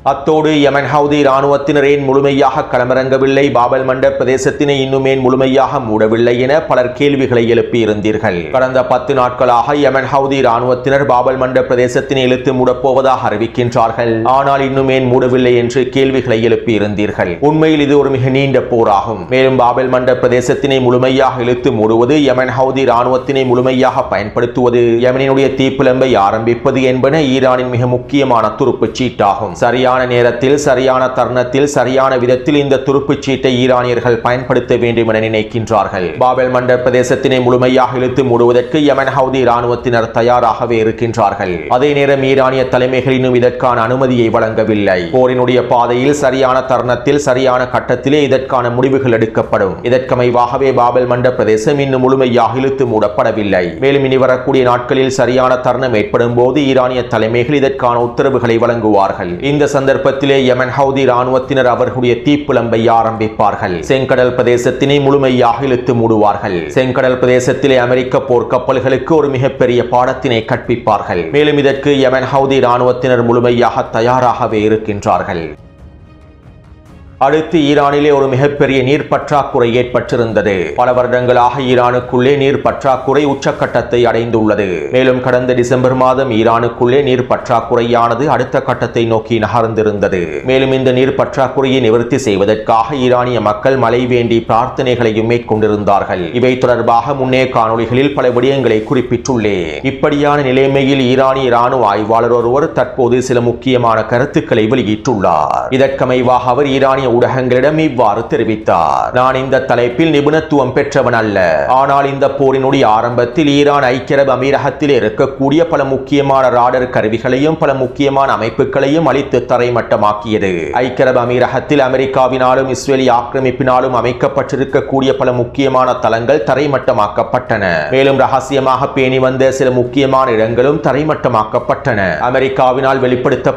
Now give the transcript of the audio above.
அத்தோடு யமன் ஹவுதி இராணுவத்தினர் ஏன் முழுமையாக களமிறங்கவில்லை, பாபல் மண்டப் பிரதேசத்தினை இன்னும் ஏன் முழுமையாக மூடவில்லை என பலர் கேள்விகளை எழுப்பியிருந்தீர்கள். கடந்த 10 நாட்களாக யமன் ஹவுதி இராணுவத்தினர் பாபல் மண்டப் பிரதேசத்தினை இழுத்து மூடப்போவதாக அறிவிக்கின்றார்கள். ஆனால் இன்னும் ஏன் மூடவில்லை என்று கேள்விகளை எழுப்பியிருந்தீர்கள். உண்மையில் இது ஒரு மிக நீண்ட போராகும். மேலும் பாபல் மண்டப் பிரதேசத்தினை முழுமையாக இழுத்து மூடுவது, யமன் ஹவுதி இராணுவத்தினை முழுமையாக பயன்படுத்துவது, யமனினுடைய தீப்பிழம்பை ஆரம்பிப்பது என்பன ஈரானின் மிக முக்கியமான துருப்புச் சீட்டாகும். சரியான நேரத்தில், சரியான தருணத்தில், சரியான விதத்தில் இந்த துருப்புச் சீட்டை ஈரானியர்கள் பயன்படுத்த வேண்டும் என நினைக்கின்றார்கள். பாபல் மண்டப் பிரதேசத்தினை முழுமையாக இழுத்து மூடுவதற்கு யமன் ஹவுதி இராணுவத்தினர் தயாராகவே இருக்கின்றார்கள். அதே நேரம் ஈரானிய தலைமைகள் இன்னும் இதற்கான அனுமதியை வழங்கவில்லை. போரினுடைய பாதையில் சரியான தருணத்தில், சரியான கட்டத்திலே இதற்கான முடிவுகள் எடுக்கப்படும். இதற்கமைவாகவே பாபல் மண்டப் பிரதேசம் இன்னும் முழுமையாக இழுத்து மூடப்படவில்லை. மேலும் இனி வரக்கூடிய நாட்களில் சரியான தருணம் ஏற்படும் போது ஈரானிய தலைமைகள் இதற்கான உத்தரவுகளை வழங்குவார்கள். இந்த சந்தர்ப்பத்திலே யமன் ஹவுதி இராணுவத்தினர் அவர்களுடைய தீப்பிழம்பை ஆரம்பிப்பார்கள். செங்கடல் பிரதேசத்தினை முழுமையாக இழுத்து மூடுவார்கள். செங்கடல் பிரதேசத்திலே அமெரிக்க போர்க்கப்பல்களுக்கு ஒரு மிகப்பெரிய பாடத்தினை கற்பிப்பார்கள். மேலும் இதற்கு யமன் ஹவுதி இராணுவத்தினர் முழுமையாக தயாராகவே இருக்கின்றார்கள். அடுத்து ஈரானிலே ஒரு மிகப்பெரிய நீர் பற்றாக்குறை ஏற்பட்டிருந்தது. பல வருடங்களாக ஈரானுக்குள்ளே நீர் பற்றாக்குறை உச்சக்கட்டத்தை அடைந்துள்ளது. மேலும் கடந்த டிசம்பர் மாதம் ஈரானுக்குள்ளே நீர் பற்றாக்குறையானது அடுத்த கட்டத்தை நோக்கி நகர்ந்திருந்தது. மேலும் இந்த நீர் பற்றாக்குறையை நிவர்த்தி செய்வதற்காக ஈரானிய மக்கள் மழை வேண்டி பிரார்த்தனைகளையும் மேற்கொண்டிருந்தார்கள். இவை தொடர்பாக முன்னே காணொளிகளில் பல விடயங்களை குறிப்பிட்டுள்ளேன். இப்படியான நிலைமையில் ஈரானிய இராணுவ ஆய்வாளர் ஒருவர் தற்போது சில முக்கியமான கருத்துக்களை வெளியிட்டுள்ளார். இதற்கமைவாக அவர் ஈரானிய ஊடகங்களிடம் இவ்வாறு தெரிவித்தார். நான் இந்த தலைப்பில் நிபுணத்துவம் பெற்றவன் அல்ல. ஆனால் இந்த போரினுடைய ஆரம்பத்தில் ஈரான் ஐக்கிய அரபு அமீரகத்தில் இருக்கக்கூடிய பல முக்கியமான ராடர் கருவிகளையும் பல முக்கியமான அமைப்புகளையும் அழித்து தரைமட்டமாக்கியது. ஐக்கிய அரபு அமீரகத்தில் அமெரிக்காவினாலும் இஸ்ரேலிய ஆக்கிரமிப்பினாலும் அமைக்கப்பட்டிருக்கக்கூடிய பல முக்கியமான தளங்கள் தரைமட்டமாக்கப்பட்டன. மேலும் ரகசியமாக பேணி வந்த சில முக்கியமான இடங்களும் தரைமட்டமாக்கப்பட்டன. அமெரிக்காவினால் வெளிப்படுத்த